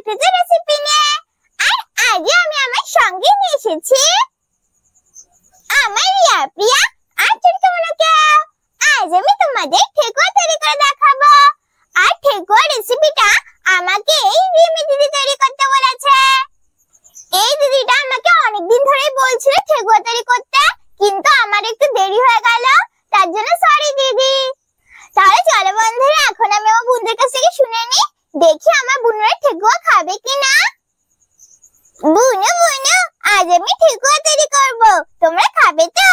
এসেছি রেসিপি নিয়ে। আর আজকে আমি আমার সঙ্গে নিয়ে এসেছি আমার রিয়া প্রিয়া আর চুটকিমুনুকে। আজ আমি তোমাদের ঠেকুয়া তৈরি করে দেখাবো। আর ঠেকুয়া রেসিপিটা আমাকে এই রিমি দিদি তৈরি করতে বলেছে। এই দিদিটা আমাকে অনেকদিন ধরেই বলছিল ঠেকুয়া তৈরি করতে, কিন্তু আমার একটু দেরি হয়ে গেল, তার জন্য সরি দিদি। তাহলে চলো বন্ধুরা, এখন আমি আমার বোনদের কাছ থেকে শুনে নিই, দেখি আমার বোনরা ঠেকুয়া খাবে কিনা। বুনু বুনু, আজ আমি ঠেকুয়া তৈরি করব, তোমরা খাবে তো?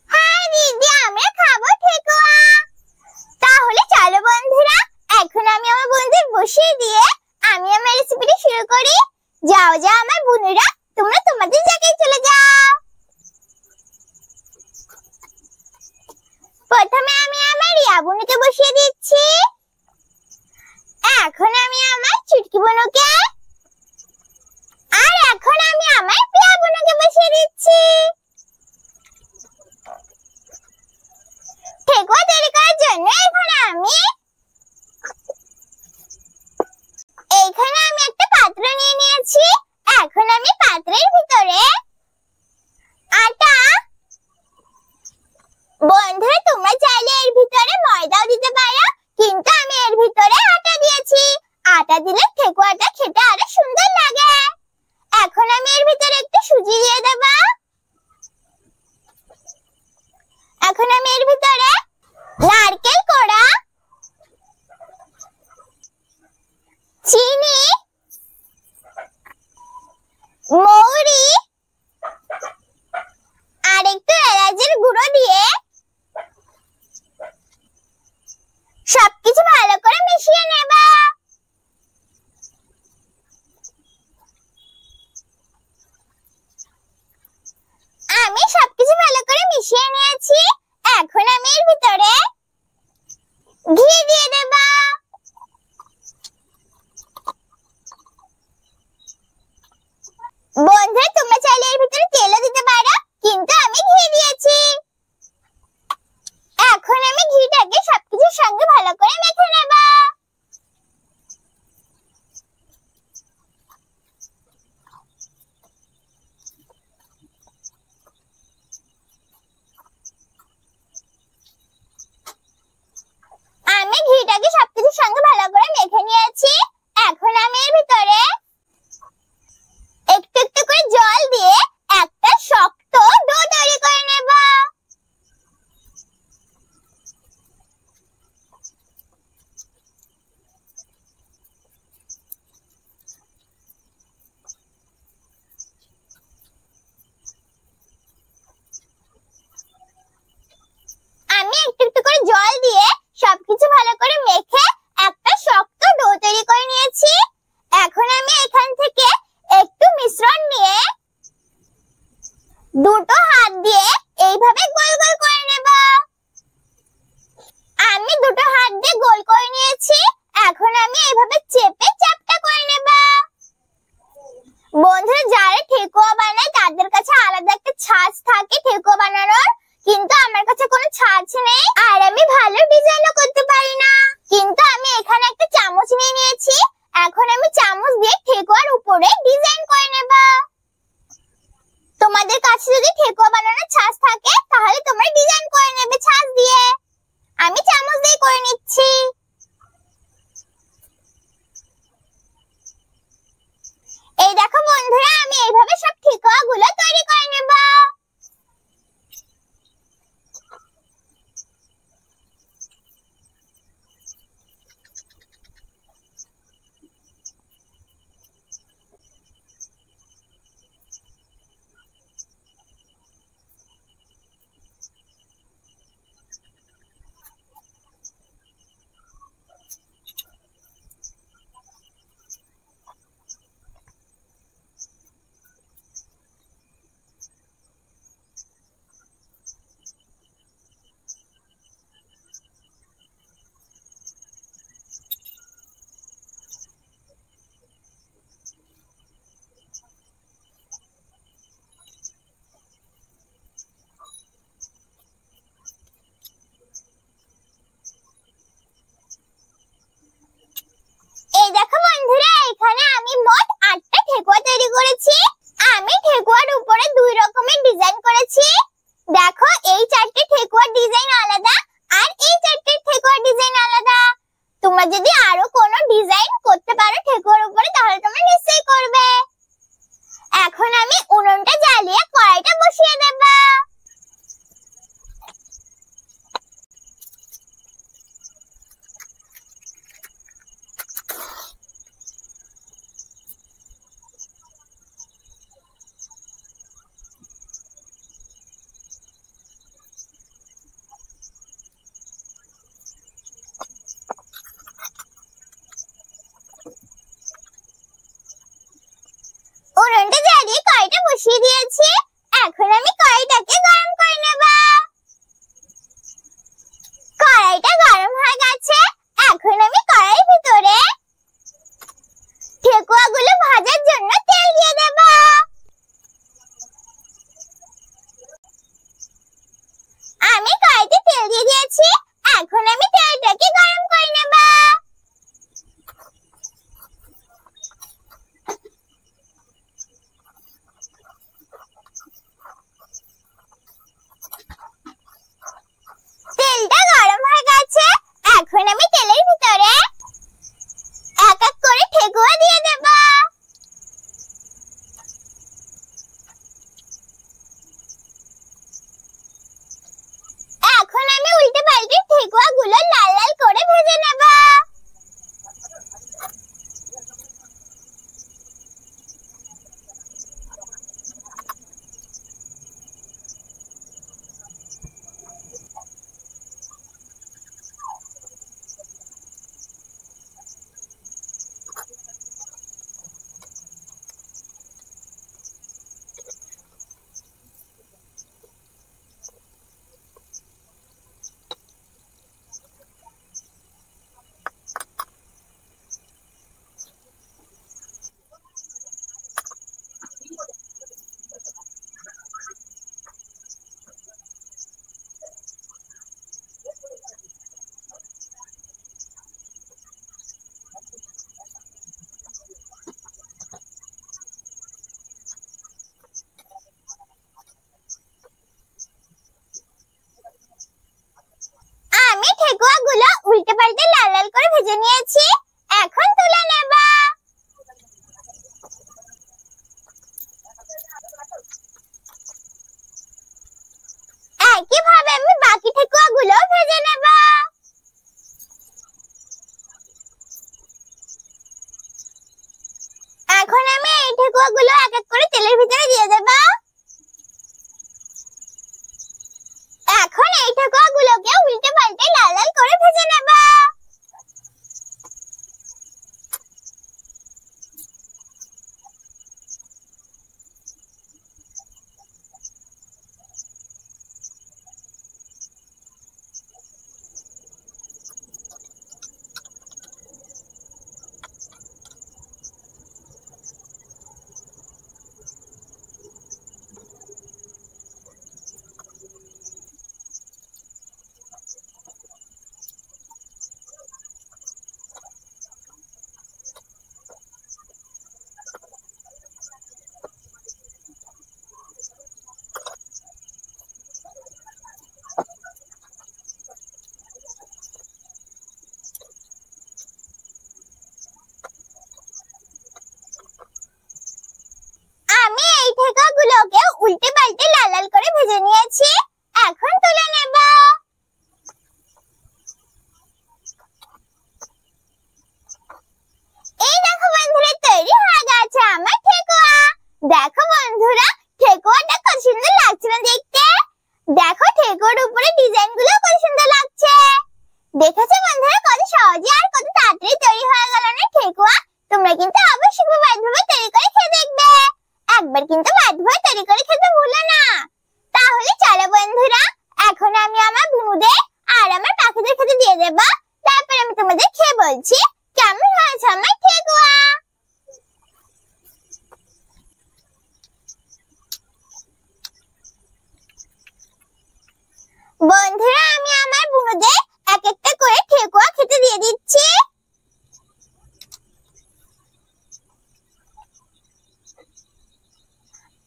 হ্যাঁ দিদি, আমরা খাবো ঠেকুয়া। তাহলে চলো বন্ধুরা, এখন আমি আমার বোনদের বসিয়ে দিয়ে আমি আমার রেসিপিটা শুরু করি। যাও যাও আমার বোনেরা, তোমরা তোমাদের জায়গায় চলে যাও। প্রথমে আমি আমার রিয়া বোনকে বসিয়ে দিচ্ছি। এখন আমি আমার চুটকি বোনকে, আর এখন আমি আমার প্রিয়া বোনকে বসিয়ে দিচ্ছি। ঠেকুয়া তৈরি করার জন্য এইখানে আমি একটা পাত্র নিয়ে নিয়েছি। এখন আমি পাত্রের ভিতরে আটা, বন্ধুরা তোমরা চাইলে এর ভিতরে ময়দাও দিতে পারো, কিন্তু আমি এর ভিতরে আটা দিয়েছি। আটা দিলে ঠেকুয়াটা খেতে আরো সুন্দর লাগে। এখন আমি এর ভিতরে একটু সুজি দিয়ে দেব। এখন আমি এর ভিতরে নারকেল কোড়া, চিনি, মৌরি আর একটু এলাচের গুঁড়ো দিয়ে সবকিছু ভালো করে মিশিয়ে নেব। আমি সবকিছু ভালো করে মিশিয়ে নিয়েছি। এখন আমি এর ভিতরে ঘি দিয়ে দেব। বন্ধুরা তোমরা চাইলে এর ভিতরে তেলও দিতে পারো, কিন্তু আমি ঘি দিয়েছি। এখন আমি ঘিটাকে সবকিছুর সঙ্গে ভালো করে মেখে নেব। আমি ঘিটাকে সবকিছুর সঙ্গে ভালো করে মেখে নিয়েছি। এখন আমি এর ভিতরে একটু একটু করে জল দিয়ে একটা শক্ত ডো তৈরি করে নেব। আমি একটু একটু করে জল দিয়ে সবকিছু ভালো করে মেখে একটা শক্ত ডো তৈরি করে নিয়েছি। এখন আমি এখান থেকে একটু মিশ্রণ নিয়ে দুটো হাত দিয়ে এইভাবে গোল গোল করে নেব। আমি দুটো হাত দিয়ে গোল করে নিয়েছি। এখন আমি এইভাবে চেপে চ্যাপটা করে নেব। বন্ধুরা যারা ঠেকুয়া বানায় তাদের কাছে আলাদা একটা ছাঁচ থাকে ঠেকুয়া বানানোর, কিন্তু আমার কাছে কোনো ছাঁচ নেই, আর আমি ভালো ডিজাইনও করতে পারি না। কিন্তু আমি এখানে একটা চামচ নিয়ে নিয়েছি। এখন আমি চামচ দিয়ে ঠেকুয়ার উপরে ডিজাইন করে নেব। তোমাদের কাছে যদি ঠেকুয়া বানানোর ছাঁচ থাকে তাহলে তোমরা ডিজাইন করে নেবে ছাঁচ দিয়ে। আমি চামচ দিয়ে করে নিচ্ছি। এই দেখো বন্ধুরা, আমি এইভাবে সব ঠেকুয়াগুলো তৈরি করে নেব। উনুনটা জ্বালিয়ে কড়াইটা বসিয়ে দিয়েছি। এখন আমি কড়াইটাকে গরম করে নেব। কড়াইটা গরম হয়ে গেছে। এখন আমি কড়াইয়ের ভিতরে ঠেকুয়াগুলো ভাজার জন্য তেল দিয়ে দেব। আমি কড়াইতে তেল দিয়ে দিয়েছি। এখন আমি তেলটাকে গরম করে নেব। তেলটা গরম হয়ে গেছে। এখন আমি তেলের ভিতরে এক এক করে ঠেকুয়া দিয়ে দেব। এখন আমি উল্টে পাল্টে ঠেকুয়াগুলো লাল লাল করে ভেজে নেব। আমি ঠেকুয়াগুলো উল্টে পাল্টে লাল লাল করে ভেজে নিয়েছি। এখন তুলে নেব। একইভাবে আমি বাকি ঠেকুয়াগুলো ভেজে নেব। এখন আমি এই ঠেকুয়াগুলো এক এক করে তেলের ভিতরে দিয়ে দেব। এখন এই ঠেকুয়াগুলোকে উল্টে পাল্টে লাল লাল করে ভেজে নেব। আমি এই ঠেকুয়াগুলোকে উল্টে পাল্টে লাল লাল করে ভেজে নিয়েছি। এখন তুলে নেব। এই দেখো বন্ধুরা, তৈরি হয়ে গেছে আমার ঠেকুয়া। দেখো বন্ধুরা, ঠেকুয়াটা কত সুন্দর লাগছে না দেখতে। দেখো ঠেকুয়ার উপরে ডিজাইন গুলো কত সুন্দর লাগছে। দেখেছো বন্ধুরা, কত সহজে আর কত তাড়াতাড়ি তৈরি হয়ে গেল না ঠেকুয়া। তোমরা কিন্তু অবশ্যই বাড়িতে তৈরি করে খেয়ে দেখবে। একবার কিন্তু বাড়িতে তৈরি করে খেতে ভুলো না। তাহলে চলো বন্ধুরা, এখন আমি আমার বুনুদের আর আমার পাখিদের খেতে দিয়ে দেব। তারপর আমি তোমাদের খেয়ে বলছি কেমন হয়েছে আমার ঠেকুয়া। বন্ধুরা, আমি আমার বুনুদের এক একটা করে ঠেকুয়া খেতে দিয়ে দিচ্ছি।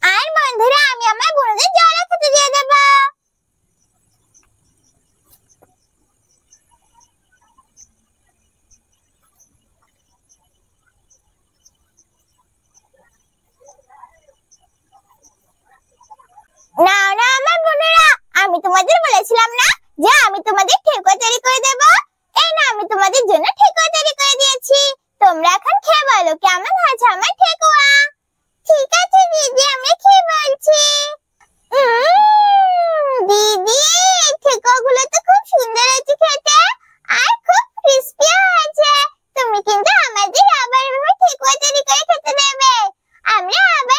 আর বন্ধুরা, আমি আমার বুনুদের জলও খেতে দিয়ে দেব। না না আমার বোনেরা, আমি তোমাদের বলেছিলাম না যে আমি তোমাদের ঠেকুয়া তৈরি করে দেব। এই না, আমি তোমাদের জন্য ঠেকুয়া তৈরি করে দিয়েছি। তোমরা এখন খেয়ে বলো কেমন হয়েছে আমার ঠেকুয়া। ঠিক আছে দিদি, আমি খেয়ে বলছি। দিদি, ঠেকুয়াগুলো তো খুব সুন্দর হয়েছে খেতে আর খুব ক্রিস্পি হয়েছে। তুমি কিন্তু আমাদের আবার এভাবে ঠেকুয়া তৈরি করে খেতে দেবে। আমরা আবার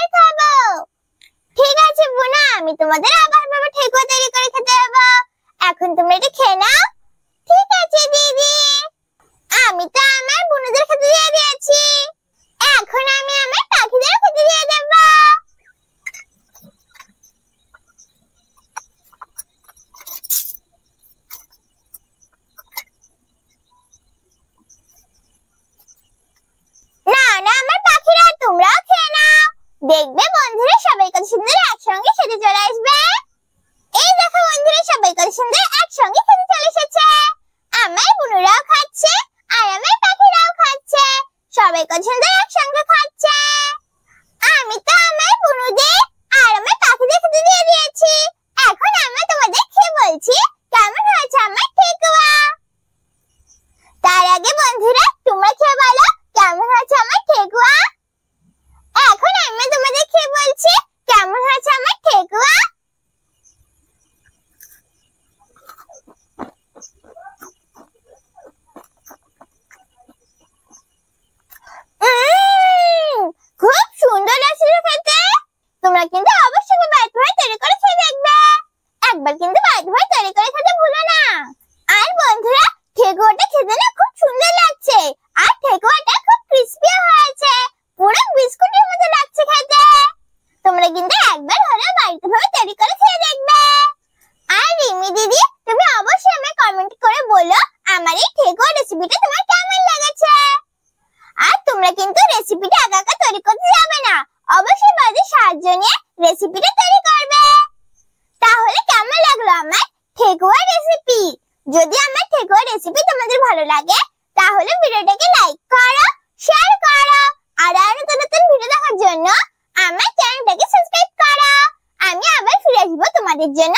তৈরি করতে যাবে না, অবশ্যই বাড়িতে সাহায্য নিয়ে রেসিপিটা তৈরি করবে। তাহলে কেমন লাগলো আমার ঠেকুয়া রেসিপি? যদি আমার ঠেকুয়া রেসিপি তোমাদের ভালো লাগে তাহলে ভিডিওটাকে লাইক করো, শেয়ার করো, আর আরো নতুন ভিডিও দেখার জন্য আমার চ্যানেলটাকে সাবস্ক্রাইব করো। আমি আবার ফিরে আসবো তোমাদের জন্য